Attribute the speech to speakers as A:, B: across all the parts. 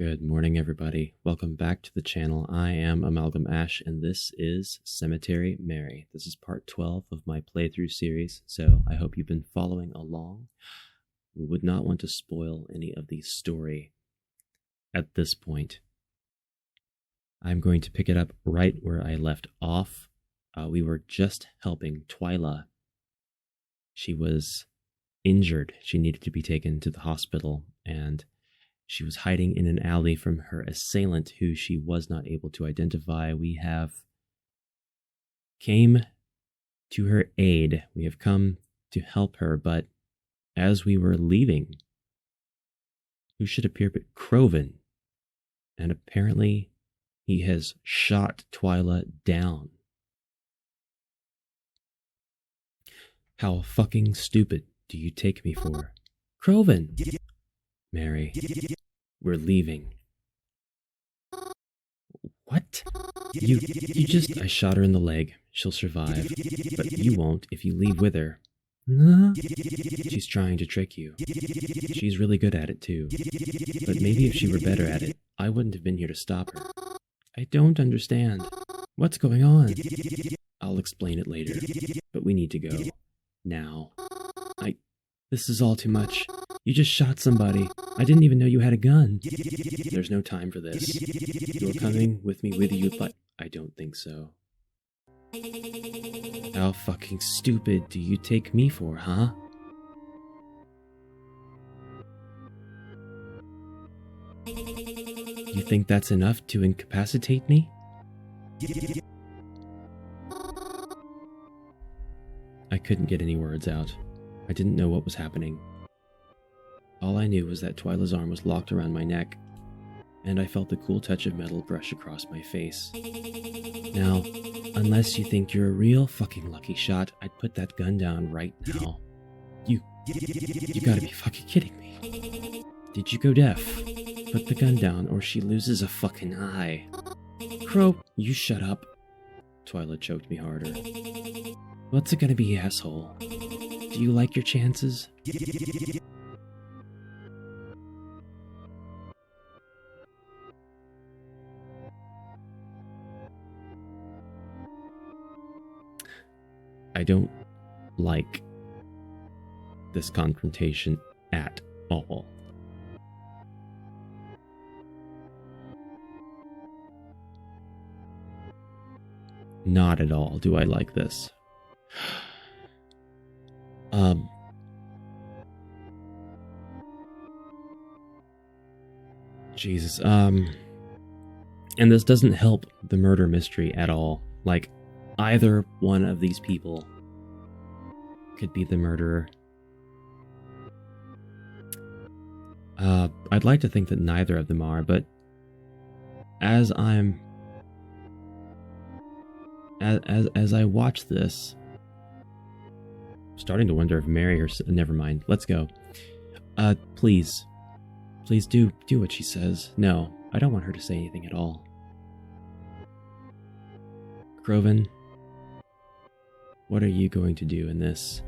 A: Good morning, everybody. Welcome back to the channel. I am Amalgam Ash, and this is Cemetery Mary. This is part 12 of my playthrough series, so I hope you've been following along. We would not want to spoil any of the story at this point. I'm going to pick it up right where I left off. We were just helping Twyla. She was injured. She needed to be taken to the hospital, and she was hiding in an alley from her assailant, who she was not able to identify. We have came to her aid. We have come to help her, but as we were leaving, who should appear but CROWVEN? And apparently he has shot Twyla down. How fucking stupid do you take me for? CROWVEN! Mary, we're leaving. What? You just... I shot her in the leg. She'll survive. But you won't if you leave with her. Huh? She's trying to trick you. She's really good at it too. But maybe if she were better at it, I wouldn't have been here to stop her. I don't understand. What's going on? I'll explain it later. But we need to go. Now. This is all too much. You just shot somebody. I didn't even know you had a gun. There's no time for this. You're coming with me with you, but I don't think so. How fucking stupid do you take me for, huh? You think that's enough to incapacitate me? I couldn't get any words out. I didn't know what was happening. All I knew was that Twyla's arm was locked around my neck, and I felt the cool touch of metal brush across my face. Now, unless you think you're a real fucking lucky shot, I'd put that gun down right now. You gotta be fucking kidding me. Did you go deaf? Put the gun down or she loses a fucking eye. Crow, you shut up. Twyla choked me harder. What's it gonna be, asshole? Do you like your chances? I don't like this confrontation at all. Not at all do I like this. Jesus, and this doesn't help the murder mystery at all. Like, either one of these people could be the murderer. I'd like to think that neither of them are, but as I watch this, I'm starting to wonder if Mary or... Never mind, let's go. Please do what she says. No, I don't want her to say anything at all. CROWVEN, what are you going to do in this?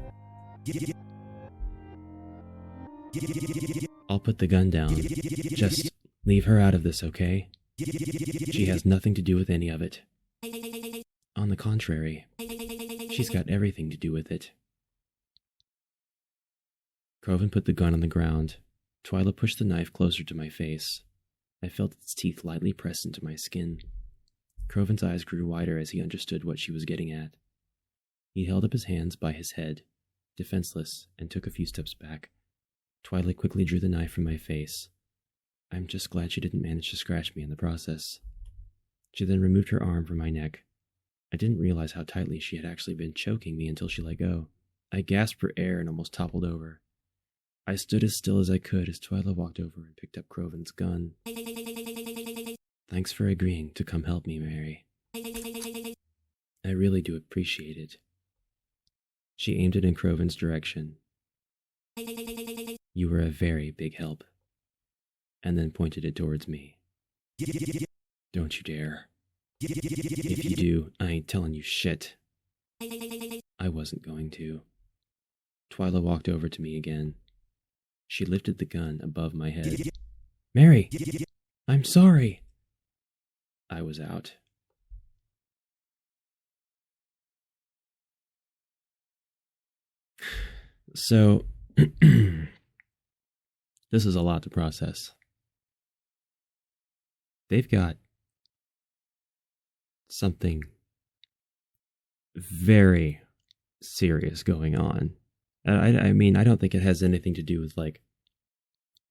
A: I'll put the gun down. Just leave her out of this, okay? She has nothing to do with any of it. On the contrary, she's got everything to do with it. CROWVEN put the gun on the ground. Twyla pushed the knife closer to my face. I felt its teeth lightly press into my skin. CROWVEN's eyes grew wider as he understood what she was getting at. He held up his hands by his head, defenseless, and took a few steps back. Twyla quickly drew the knife from my face. I'm just glad she didn't manage to scratch me in the process. She then removed her arm from my neck. I didn't realize how tightly she had actually been choking me until she let go. I gasped for air and almost toppled over. I stood as still as I could as Twyla walked over and picked up CROWVEN's gun. Thanks for agreeing to come help me, Mary. I really do appreciate it. She aimed it in CROWVEN's direction. You were a very big help. And then pointed it towards me. Don't you dare. If you do, I ain't telling you shit. I wasn't going to. Twyla walked over to me again. She lifted the gun above my head. Mary! I'm sorry. I was out. So, this is a lot to process. They've got something very serious going on. I mean, I don't think it has anything to do with like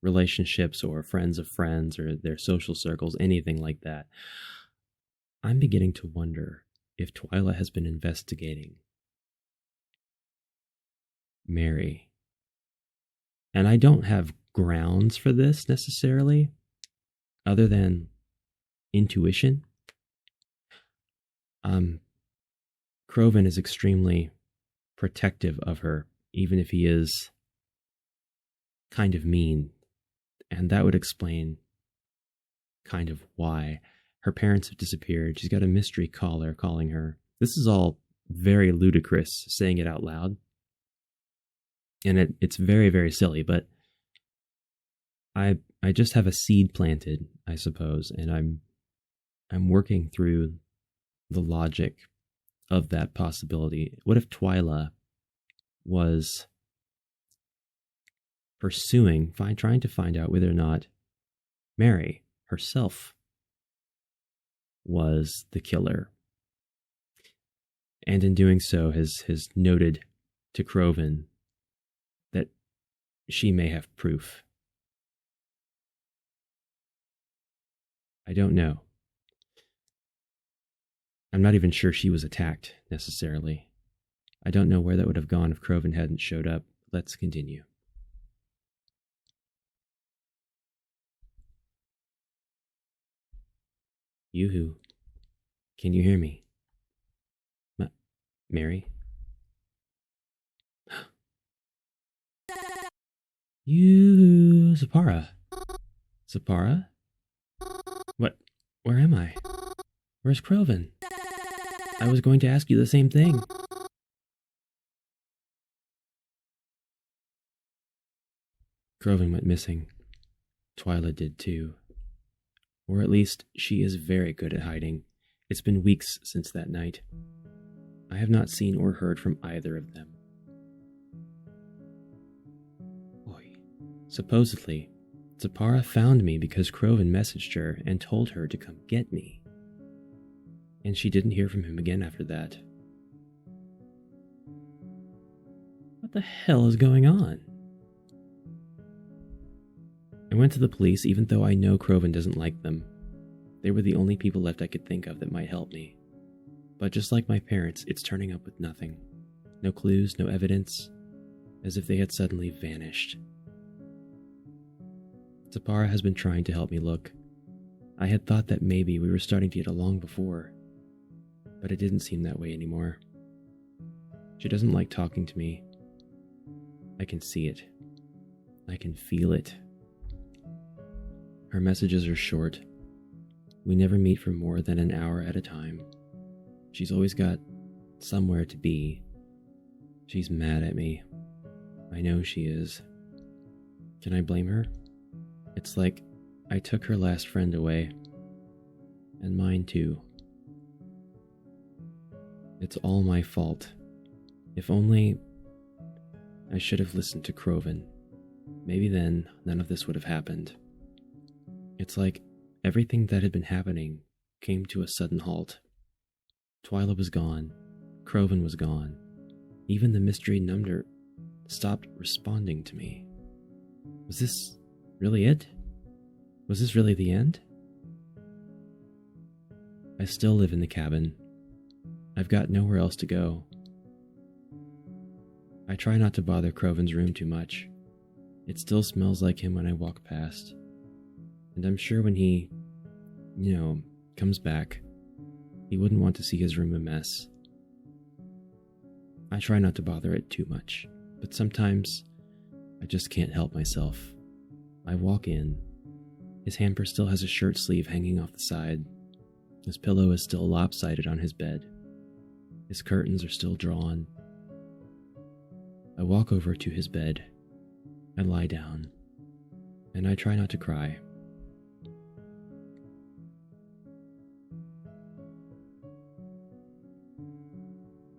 A: relationships or friends of friends or their social circles, anything like that. I'm beginning to wonder if Twyla has been investigating Mary. And I don't have grounds for this necessarily, other than intuition. CROWVEN is extremely protective of her, even if he is kind of mean. And that would explain kind of why. Her parents have disappeared. She's got a mystery caller calling her. This is all very ludicrous, saying it out loud. And it's very, very silly, but I just have a seed planted, I suppose, and I'm working through the logic of that possibility. What if Twyla was pursuing, trying to find out whether or not Mary herself was the killer, and in doing so has noted to CROWVEN that she may have proof. I don't know. I'm not even sure she was attacked, necessarily. I don't know where that would have gone if CROWVEN hadn't showed up. Let's continue. Yoo-hoo. Can you hear me? Mary? You, Zapara. Zapara? What? Where am I? Where's CROWVEN? I was going to ask you the same thing. CROWVEN went missing. Twyla did too. Or at least, she is very good at hiding. It's been weeks since that night. I have not seen or heard from either of them. Boy. Supposedly, Zapara found me because CROWVEN messaged her and told her to come get me. And she didn't hear from him again after that. What the hell is going on? I went to the police even though I know CROWVEN doesn't like them. They were the only people left I could think of that might help me. But just like my parents, it's turning up with nothing. No clues, no evidence, as if they had suddenly vanished. Zapara has been trying to help me look. I had thought that maybe we were starting to get along before, but it didn't seem that way anymore. She doesn't like talking to me. I can see it. I can feel it. Her messages are short. We never meet for more than an hour at a time. She's always got somewhere to be. She's mad at me. I know she is. Can I blame her? It's like I took her last friend away. And mine too. It's all my fault. If only I should have listened to CROWVEN. Maybe then none of this would have happened. It's like everything that had been happening came to a sudden halt. Twyla was gone. CROWVEN was gone. Even the mystery number stopped responding to me. Was this really it? Was this really the end? I still live in the cabin. I've got nowhere else to go. I try not to bother CROWVEN's room too much. It still smells like him when I walk past. And I'm sure when he, comes back, he wouldn't want to see his room a mess. I try not to bother it too much, but sometimes I just can't help myself. I walk in. His hamper still has a shirt sleeve hanging off the side. His pillow is still lopsided on his bed. His curtains are still drawn. I walk over to his bed. I lie down, and I try not to cry.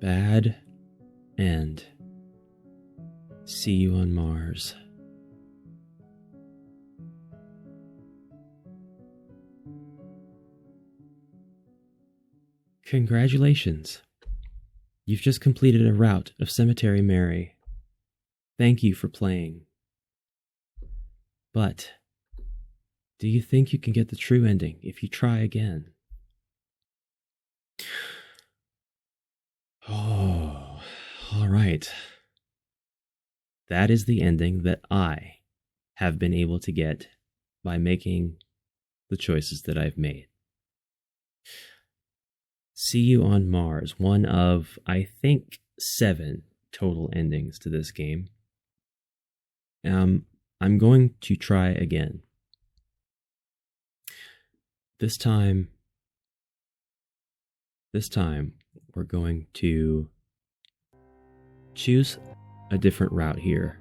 A: Bad end. See you on Mars. Congratulations. You've just completed a route of Cemetery Mary. Thank you for playing. But do you think you can get the true ending if you try again? Oh, all right. That is the ending that I have been able to get by making the choices that I've made. See you on Mars, one of, I think, 7 total endings to this game. I'm going to try again. This time, we're going to choose a different route here.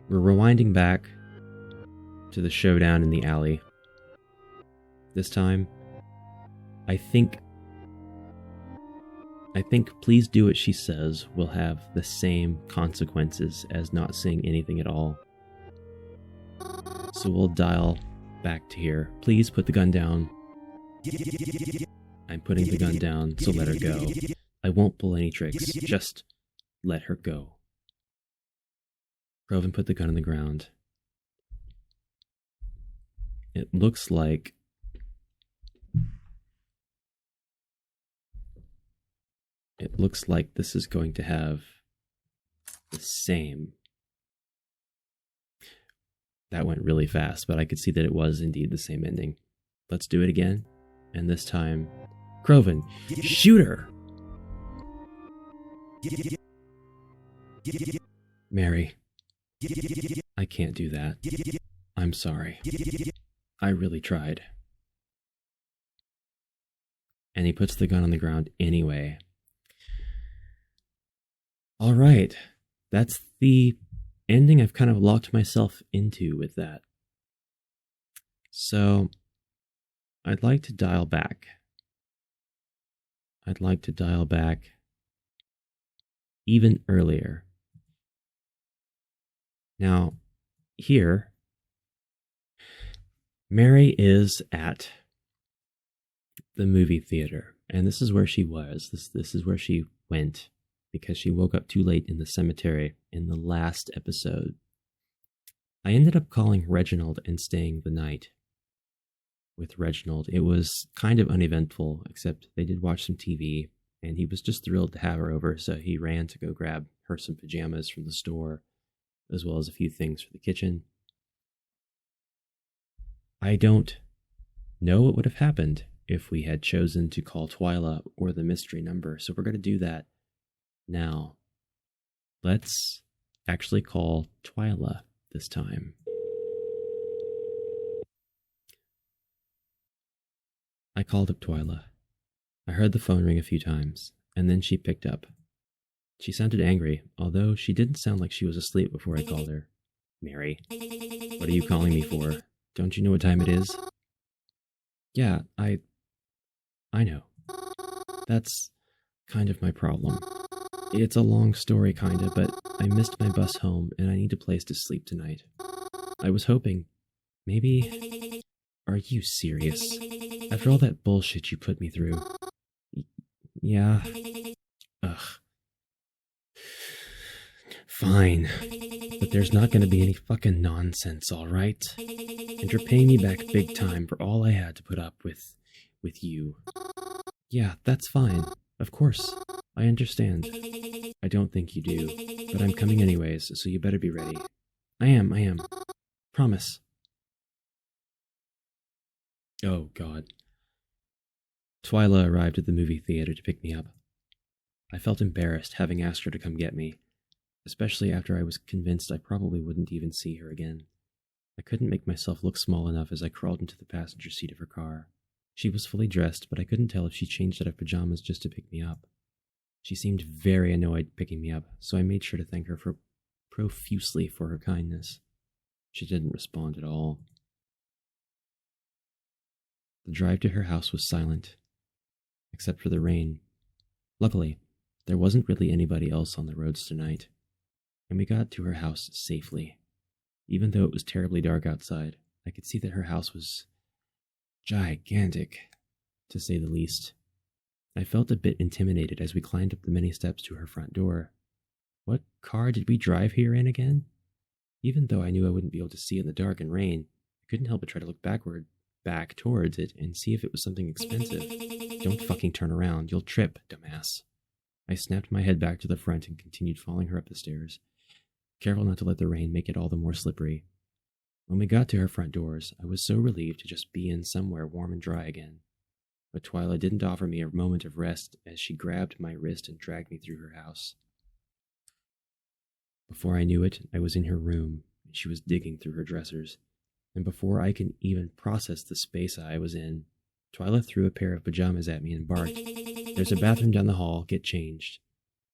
A: We're rewinding back to the showdown in the alley. This time, I think Please Do What She Says will have the same consequences as not saying anything at all. So we'll dial back to here. Please put the gun down. I'm putting the gun down, so let her go. I won't pull any tricks, just let her go. CROWVEN put the gun on the ground. It looks like this is going to have the same. That went really fast, but I could see that it was indeed the same ending. Let's do it again. And this time, CROWVEN, shoot her! Mary, I can't do that. I'm sorry. I really tried. And he puts the gun on the ground anyway. All right, that's the ending I've kind of locked myself into with that. So, I'd like to dial back. Even earlier. Now, here, Mary is at the movie theater, and this is where she was. This is where she went, because she woke up too late in the cemetery in the last episode. I ended up calling Reginald and staying the night with Reginald. It was kind of uneventful, except they did watch some TV, and he was just thrilled to have her over, so he ran to go grab her some pajamas from the store, as well as a few things for the kitchen. I don't know what would have happened if we had chosen to call Twyla or the mystery number, so we're going to do that now. Let's actually call Twyla this time. I called up Twyla. I heard the phone ring a few times, and then she picked up. She sounded angry, although she didn't sound like she was asleep before I called her. Mary, what are you calling me for? Don't you know what time it is? Yeah, I know. That's kind of my problem. It's a long story, kinda, but I missed my bus home, and I need a place to sleep tonight. I was hoping, maybe... Are you serious? After all that bullshit you put me through. Yeah. Ugh. Fine. But there's not gonna be any fucking nonsense, alright? And you're paying me back big time for all I had to put up with you. Yeah, that's fine. Of course. I understand. I don't think you do. But I'm coming anyways, so you better be ready. I am. Promise. Oh, God. Twyla arrived at the movie theater to pick me up. I felt embarrassed having asked her to come get me, especially after I was convinced I probably wouldn't even see her again. I couldn't make myself look small enough as I crawled into the passenger seat of her car. She was fully dressed, but I couldn't tell if she changed out of pajamas just to pick me up. She seemed very annoyed picking me up, so I made sure to thank her profusely for her kindness. She didn't respond at all. The drive to her house was silent. except for the rain. Luckily, there wasn't really anybody else on the roads tonight, and we got to her house safely. Even though it was terribly dark outside, I could see that her house was gigantic, to say the least. I felt a bit intimidated as we climbed up the many steps to her front door. What car did we drive here in again? Even though I knew I wouldn't be able to see in the dark and rain, I couldn't help but try to look back towards it and see if it was something expensive. Don't fucking turn around, you'll trip, dumbass. I snapped my head back to the front and continued following her up the stairs, careful not to let the rain make it all the more slippery. When we got to her front doors, I was so relieved to just be in somewhere warm and dry again. But Twyla didn't offer me a moment of rest as she grabbed my wrist and dragged me through her house. Before I knew it, I was in her room, and she was digging through her dressers. And before I could even process the space I was in, Twyla threw a pair of pajamas at me and barked, "There's a bathroom down the hall, get changed."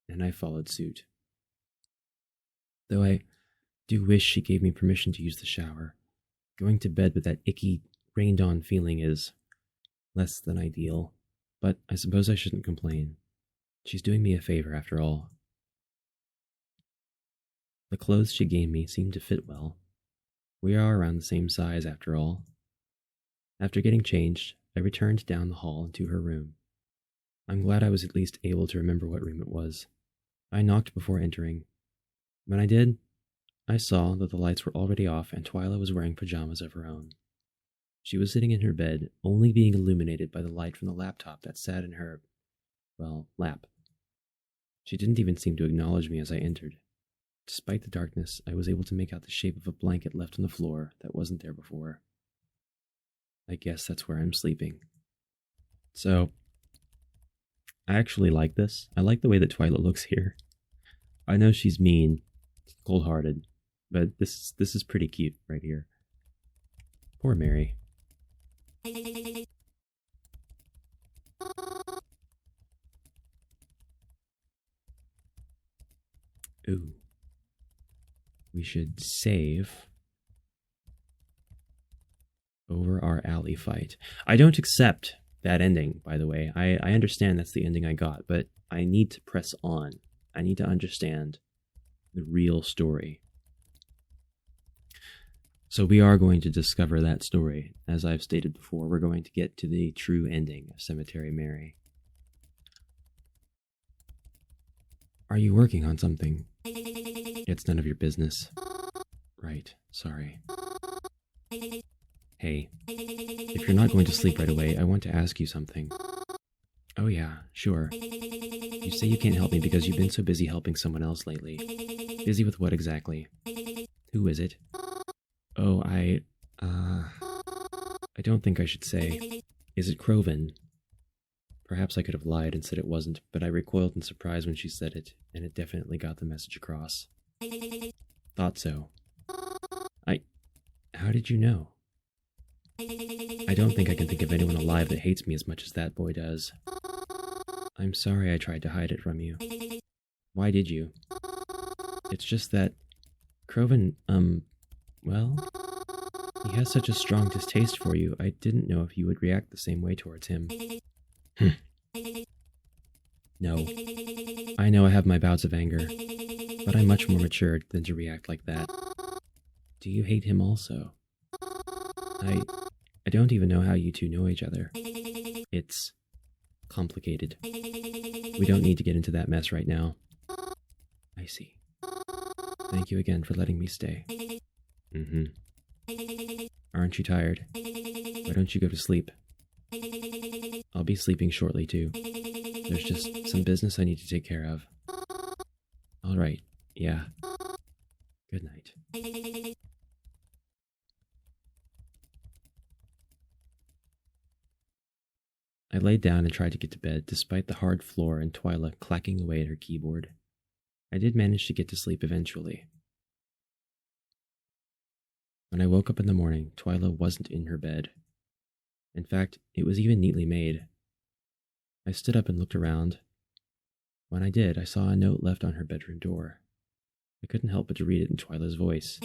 A: And I followed suit. Though I do wish she gave me permission to use the shower. Going to bed with that icky, rained-on feeling is less than ideal, but I suppose I shouldn't complain. She's doing me a favor after all. The clothes she gave me seemed to fit well. We are around the same size after all. After getting changed, I returned down the hall into her room. I'm glad I was at least able to remember what room it was. I knocked before entering. When I did, I saw that the lights were already off and Twyla was wearing pajamas of her own. She was sitting in her bed, only being illuminated by the light from the laptop that sat in her, lap. She didn't even seem to acknowledge me as I entered. Despite the darkness, I was able to make out the shape of a blanket left on the floor that wasn't there before. I guess that's where I'm sleeping. So, I actually like this. I like the way that Twyla looks here. I know she's mean, cold-hearted, but this is pretty cute right here. Poor Mary. Ooh. We should save over our alley fight. I don't accept that ending, by the way. I understand that's the ending I got, but I need to press on. I need to understand the real story. So we are going to discover that story. As I've stated before, we're going to get to the true ending of Cemetery Mary. Are you working on something? It's none of your business. Right, sorry. Hey, if you're not going to sleep right away, I want to ask you something. Oh yeah, sure. You say you can't help me because you've been so busy helping someone else lately. Busy with what exactly? Who is it? Oh, I don't think I should say. Is it CROWVEN? Perhaps I could have lied and said it wasn't, but I recoiled in surprise when she said it, and it definitely got the message across. Thought so. How did you know? I don't think I can think of anyone alive that hates me as much as that boy does. I'm sorry I tried to hide it from you. Why did you? It's just that CROWVEN, he has such a strong distaste for you, I didn't know if you would react the same way towards him. No. I know I have my bouts of anger, but I'm much more matured than to react like that. Do you hate him also? I don't even know how you two know each other. It's complicated. We don't need to get into that mess right now. I see. Thank you again for letting me stay. Aren't you tired? Why don't you go to sleep? I'll be sleeping shortly too. There's just some business I need to take care of. Alright, yeah. Good night. I laid down and tried to get to bed, despite the hard floor and Twyla clacking away at her keyboard. I did manage to get to sleep eventually. When I woke up in the morning, Twyla wasn't in her bed. In fact, it was even neatly made. I stood up and looked around. When I did, I saw a note left on her bedroom door. I couldn't help but to read it in Twyla's voice.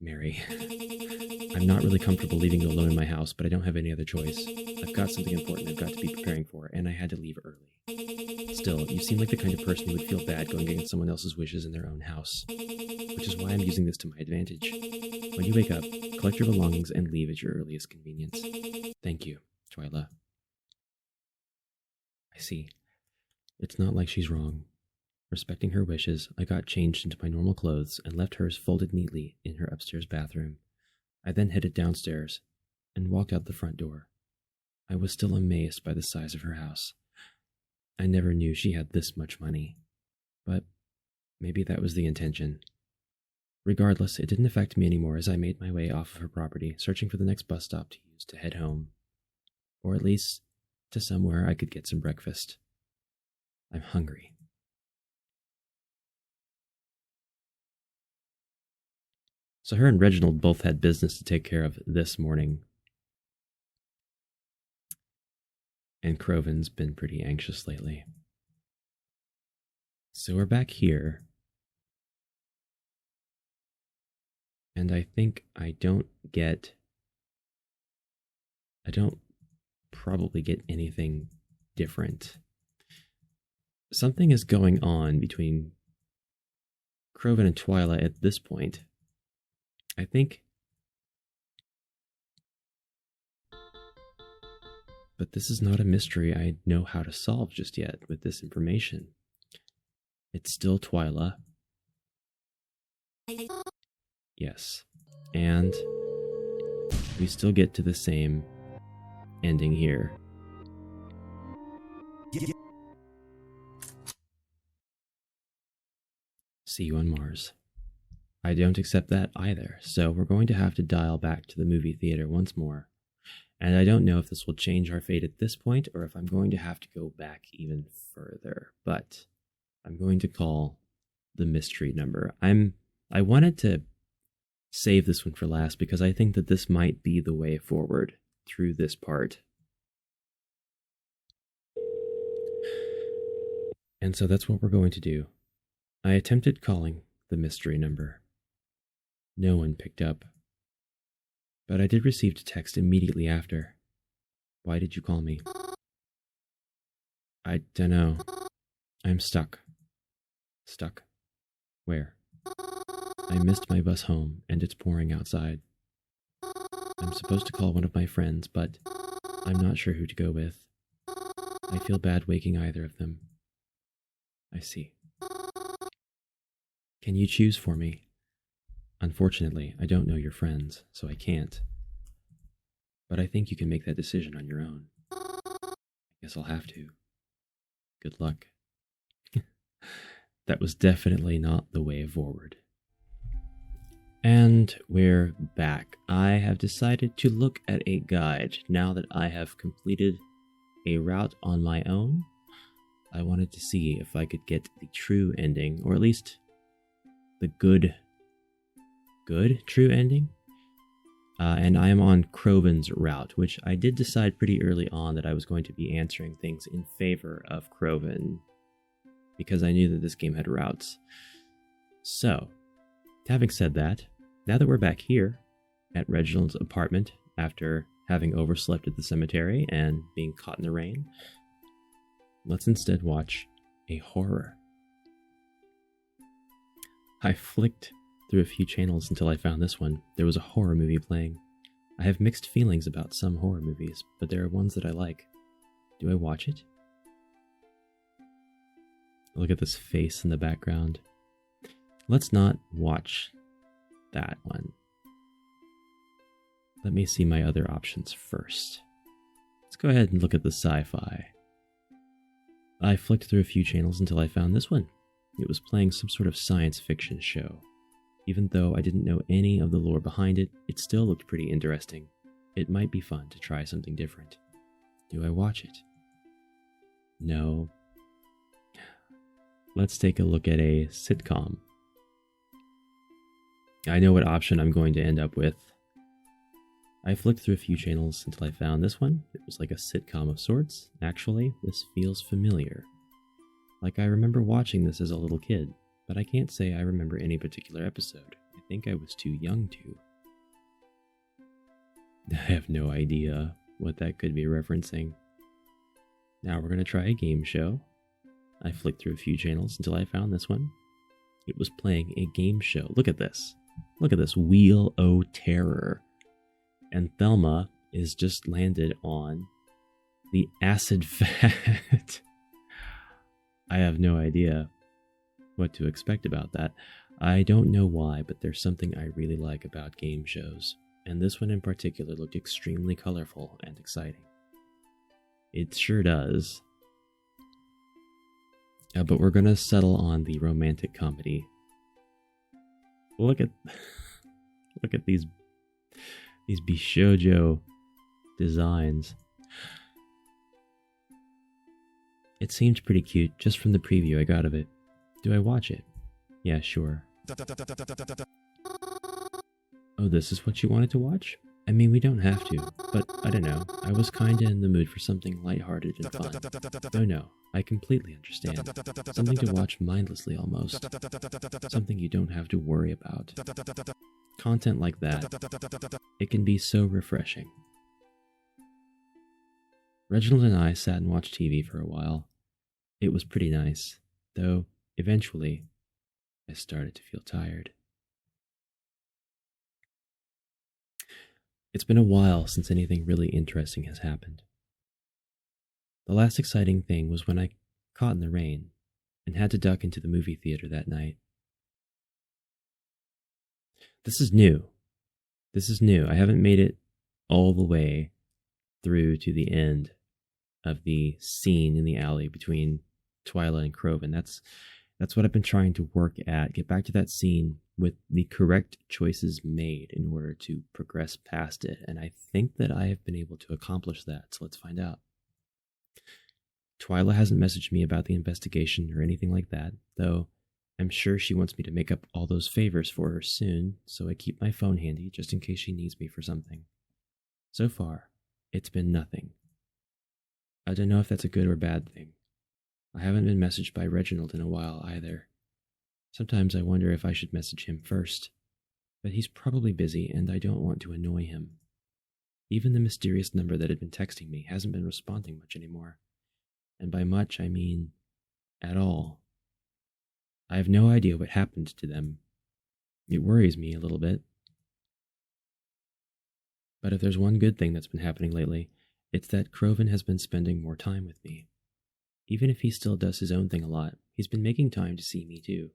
A: Mary, I'm not really comfortable leaving you alone in my house, but I don't have any other choice. I've got something important I've got to be preparing for, and I had to leave early. Still, you seem like the kind of person who would feel bad going against someone else's wishes in their own house, which is why I'm using this to my advantage. When you wake up, collect your belongings and leave at your earliest convenience. Thank you, Twyla. I see. It's not like she's wrong. Respecting her wishes, I got changed into my normal clothes and left hers folded neatly in her upstairs bathroom. I then headed downstairs and walked out the front door. I was still amazed by the size of her house. I never knew she had this much money, but maybe that was the intention. Regardless, it didn't affect me anymore as I made my way off of her property, searching for the next bus stop to use to head home. Or at least to somewhere I could get some breakfast. I'm hungry. So her and Reginald both had business to take care of this morning. And CROWVEN's been pretty anxious lately. So we're back here. And I think I don't probably get anything different. Something is going on between CROWVEN and Twyla at this point. I think. But this is not a mystery I know how to solve just yet with this information. It's still Twyla. Yes. And we still get to the same ending here. See you on Mars. I don't accept that either, so we're going to have to dial back to the movie theater once more. And I don't know if this will change our fate at this point, or if I'm going to have to go back even further, but I'm going to call the mystery number. I wanted to save this one for last because I think that this might be the way forward through this part. And so that's what we're going to do. I attempted calling the mystery number. No one picked up. But I did receive a text immediately after. Why did you call me? I dunno. I'm stuck. Stuck? Where? I missed my bus home, and it's pouring outside. I'm supposed to call one of my friends, but I'm not sure who to go with. I feel bad waking either of them. I see. Can you choose for me? Unfortunately, I don't know your friends, so I can't. But I think you can make that decision on your own. I guess I'll have to. Good luck. That was definitely not the way forward. And we're back. I have decided to look at a guide now that I have completed a route on my own. I wanted to see if I could get the true ending, or at least the good true ending. And I am on CROWVEN's route, which I did decide pretty early on that I was going to be answering things in favor of CROWVEN, because I knew that this game had routes. So, having said that, now that we're back here at Reginald's apartment after having overslept at the cemetery and being caught in the rain, let's instead watch a horror. I flicked through a few channels until I found this one. There was a horror movie playing. I have mixed feelings about some horror movies, but there are ones that I like. Do I watch it? Look at this face in the background. Let's not watch that one. Let me see my other options first. Let's go ahead and look at the sci-fi. I flicked through a few channels until I found this one. It was playing some sort of science fiction show. Even though I didn't know any of the lore behind it, it still looked pretty interesting. It might be fun to try something different. Do I watch it? No. Let's take a look at a sitcom. I know what option I'm going to end up with. I flicked through a few channels until I found this one. It was like a sitcom of sorts. Actually, this feels familiar. Like I remember watching this as a little kid, but I can't say I remember any particular episode. I think I was too young to. I have no idea what that could be referencing. Now we're going to try a game show. I flicked through a few channels until I found this one. It was playing a game show. Look at this. Look at this. Wheel o' Terror. And Thelma is just landed on the acid fat. I have no idea what to expect about that. I don't know why, but there's something I really like about game shows. And this one in particular looked extremely colorful and exciting. It sure does. But we're going to settle on the romantic comedy. Look at these Bishoujo designs. It seemed pretty cute just from the preview I got of it. Do I watch it? Yeah, sure. Oh, this is what you wanted to watch? I mean, we don't have to, but I don't know. I was kinda in the mood for something lighthearted and fun. Oh no, I completely understand. Something to watch mindlessly almost. Something you don't have to worry about. Content like that, it can be so refreshing. Reginald and I sat and watched TV for a while. It was pretty nice, though eventually I started to feel tired. It's been a while since anything really interesting has happened. The last exciting thing was when I caught in the rain and had to duck into the movie theater that night. This is new. I haven't made it all the way through to the end of the scene in the alley between Twyla and CROWVEN. That's what I've been trying to work at. Get back to that scene with the correct choices made in order to progress past it. And I think that I have been able to accomplish that. So let's find out. Twyla hasn't messaged me about the investigation or anything like that, though I'm sure she wants me to make up all those favors for her soon, so I keep my phone handy just in case she needs me for something. So far, it's been nothing. I don't know if that's a good or bad thing. I haven't been messaged by Reginald in a while either. Sometimes I wonder if I should message him first, but he's probably busy and I don't want to annoy him. Even the mysterious number that had been texting me hasn't been responding much anymore. And by much, I mean at all. I have no idea what happened to them. It worries me a little bit. But if there's one good thing that's been happening lately, it's that CROWVEN has been spending more time with me. Even if he still does his own thing a lot, he's been making time to see me too.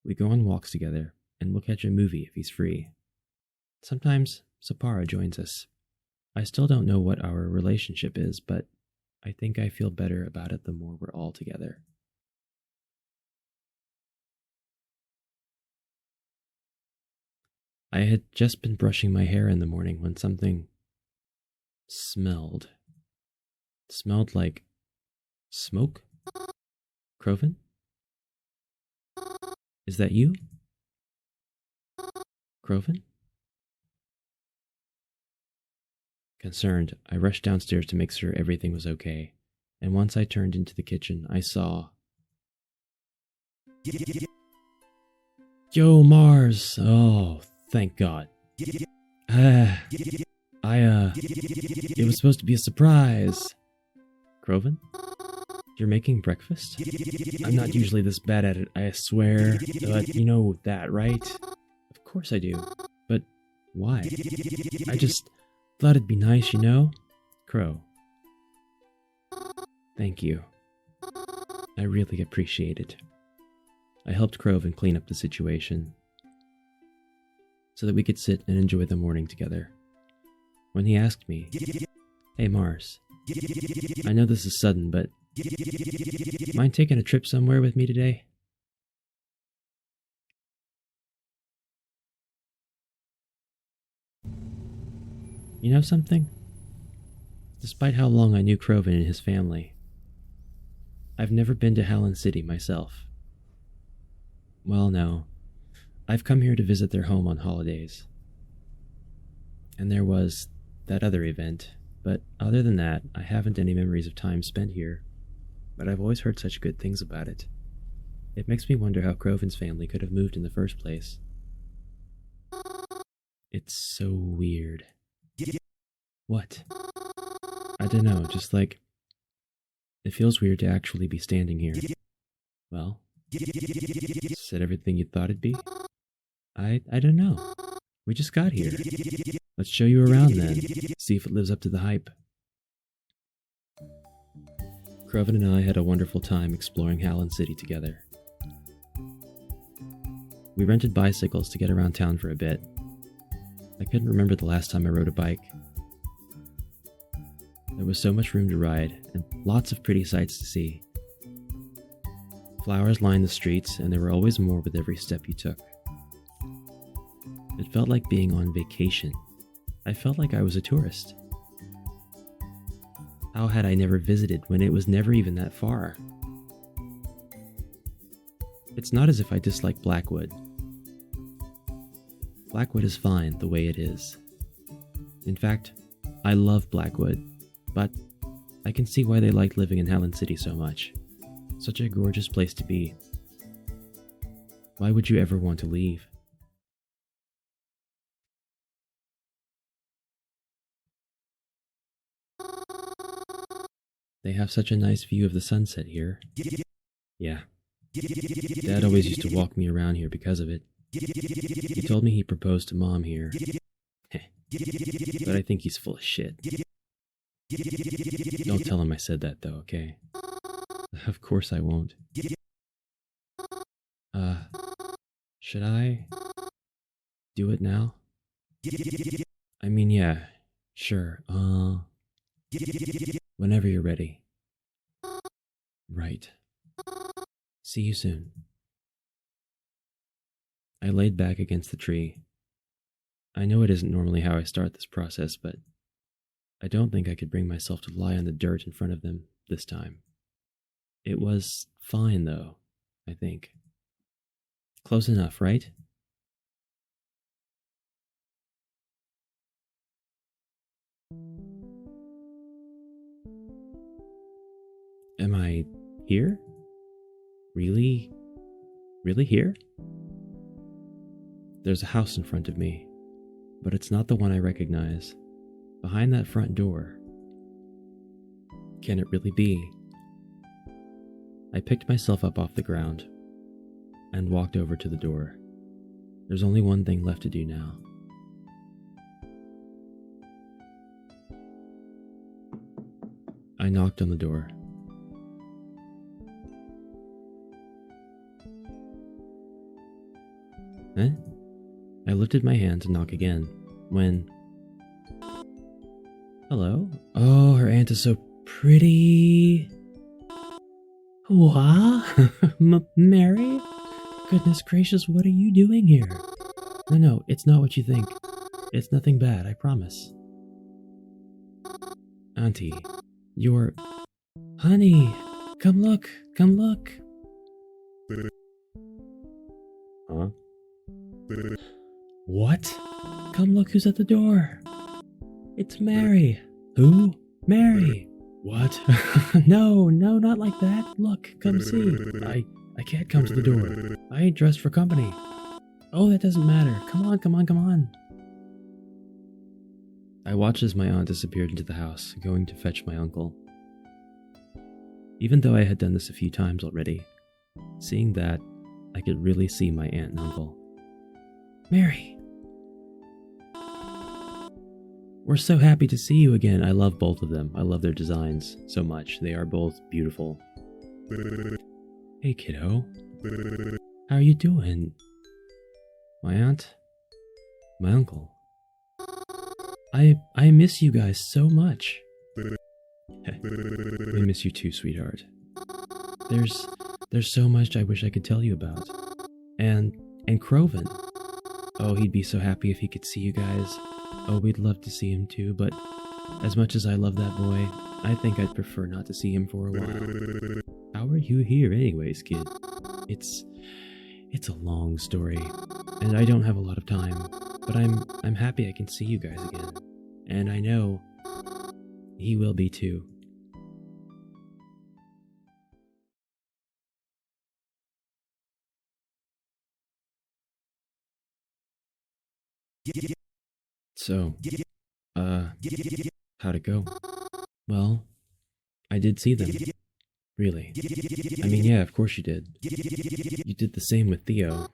A: We go on walks together, and we'll catch a movie if he's free. Sometimes Sapara joins us. I still don't know what our relationship is, but I think I feel better about it the more we're all together. I had just been brushing my hair in the morning when something smelled. It smelled like smoke? CROWVEN? Is that you? CROWVEN? Concerned, I rushed downstairs to make sure everything was okay, and once I turned into the kitchen, I saw... Yo, Mars! Oh, thank God. It was supposed to be a surprise. CROWVEN? You're making breakfast? I'm not usually this bad at it, I swear. But you know that, right? Of course I do. But why? I just thought it'd be nice, you know? Crow. Thank you. I really appreciate it. I helped CROWVEN clean up the situation so that we could sit and enjoy the morning together. When he asked me, "Hey Mars, I know this is sudden, but mind taking a trip somewhere with me today?" You know something? Despite how long I knew CROWVEN and his family, I've never been to Howland City myself. Well, no. I've come here to visit their home on holidays. And there was that other event, but other than that, I haven't any memories of time spent here. But I've always heard such good things about it. It makes me wonder how CROWVEN's family could have moved in the first place. It's so weird. What? I don't know, just like, it feels weird to actually be standing here. Well, said everything you thought it'd be? I don't know. We just got here. Let's show you around then. See if it lives up to the hype. CROWVEN and I had a wonderful time exploring Hallen City together. We rented bicycles to get around town for a bit. I couldn't remember the last time I rode a bike. There was so much room to ride, and lots of pretty sights to see. Flowers lined the streets, and there were always more with every step you took. It felt like being on vacation. I felt like I was a tourist. How had I never visited when it was never even that far? It's not as if I dislike Blackwood. Blackwood is fine the way it is. In fact, I love Blackwood, but I can see why they liked living in Hallen City so much. Such a gorgeous place to be. Why would you ever want to leave? They have such a nice view of the sunset here. Yeah. Dad always used to walk me around here because of it. He told me he proposed to Mom here. But I think he's full of shit. Don't tell him I said that though, okay? Of course I won't. Should I do it now? I mean, yeah, sure. Whenever you're ready. Right. See you soon. I laid back against the tree. I know it isn't normally how I start this process, but I don't think I could bring myself to lie on the dirt in front of them this time. It was fine, though, I think. Close enough, right? Am I here? Really? Really here? There's a house in front of me, but it's not the one I recognize. Behind that front door. Can it really be? I picked myself up off the ground and walked over to the door. There's only one thing left to do now. I knocked on the door. Eh? I lifted my hand to knock again, when... Hello? Oh, her aunt is so pretty. What? Mary? Goodness gracious, what are you doing here? No, it's not what you think. It's nothing bad, I promise. Auntie, you're... Honey, come look, come look. Huh? What? Come look who's at the door. It's Mary. Who? Mary. What? No, not like that. Look, come see. I can't come to the door. I ain't dressed for company. Oh, that doesn't matter. Come on. I watched as my aunt disappeared into the house, going to fetch my uncle. Even though I had done this a few times already, seeing that, I could really see my aunt and uncle. Mary! We're so happy to see you again. I love both of them. I love their designs so much. They are both beautiful. Hey, kiddo. How are you doing? My aunt? My uncle? I miss you guys so much. I miss you too, sweetheart. There's so much I wish I could tell you about. And CROWVEN. Oh, he'd be so happy if he could see you guys. Oh, we'd love to see him too, but as much as I love that boy, I think I'd prefer not to see him for a while. How are you here anyways, kid? It's a long story, and I don't have a lot of time, but I'm happy I can see you guys again. And I know he will be too. So, how'd it go? Well, I did see them. Really. I mean, yeah, of course you did. You did the same with Theo.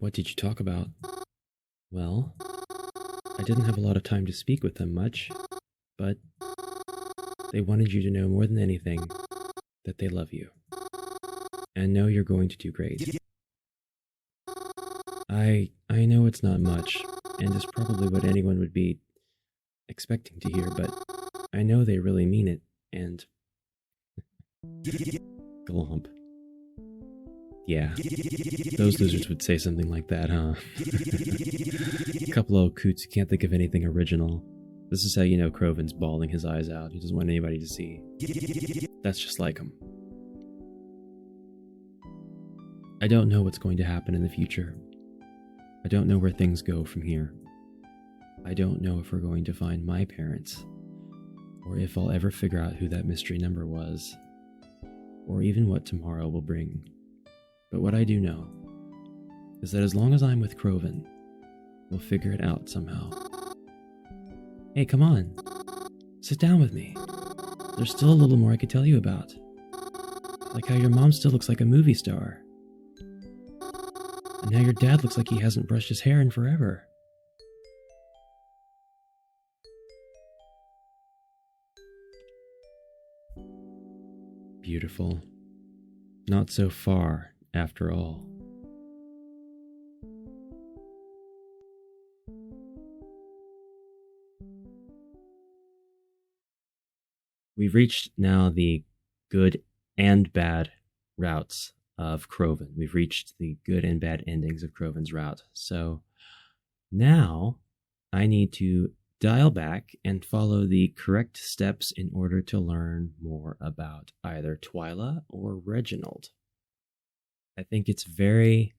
A: What did you talk about? Well, I didn't have a lot of time to speak with them much, but they wanted you to know more than anything that they love you and know you're going to do great. I know it's not much, and it's probably what anyone would be expecting to hear, but I know they really mean it, and glomp. Yeah, those lizards would say something like that, huh? A couple old coots who can't think of anything original. This is how you know CROWVEN's bawling his eyes out. He doesn't want anybody to see. That's just like him. I don't know what's going to happen in the future. I don't know where things go from here. I don't know if we're going to find my parents, or if I'll ever figure out who that mystery number was, or even what tomorrow will bring. But what I do know is that as long as I'm with CROWVEN, we'll figure it out somehow. Hey, come on. Sit down with me. There's still a little more I could tell you about. Like how your mom still looks like a movie star. And now your dad looks like he hasn't brushed his hair in forever. Beautiful. Not so far, after all. We've reached now the good and bad routes of CROWVEN. We've reached the good and bad endings of CROWVEN's route. So now I need to dial back and follow the correct steps in order to learn more about either Twyla or Reginald. I think it's very,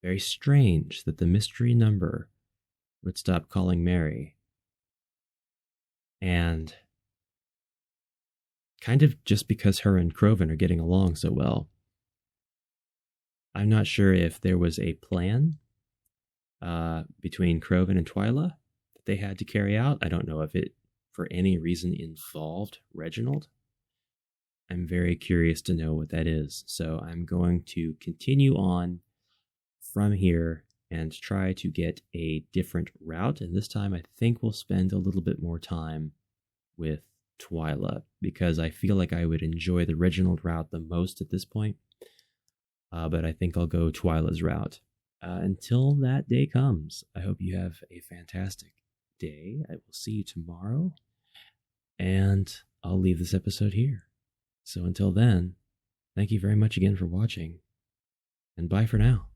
A: very strange that the mystery number would stop calling Mary. And kind of just because her and CROWVEN are getting along so well. I'm not sure if there was a plan between CROWVEN and Twyla that they had to carry out. I don't know if it, for any reason, involved Reginald. I'm very curious to know what that is. So I'm going to continue on from here and try to get a different route. And this time I think we'll spend a little bit more time with Twyla, because I feel like I would enjoy the Reginald route the most at this point. But I think I'll go Twyla's route. Until that day comes, I hope you have a fantastic day. I will see you tomorrow, and I'll leave this episode here. So until then, thank you very much again for watching, and bye for now.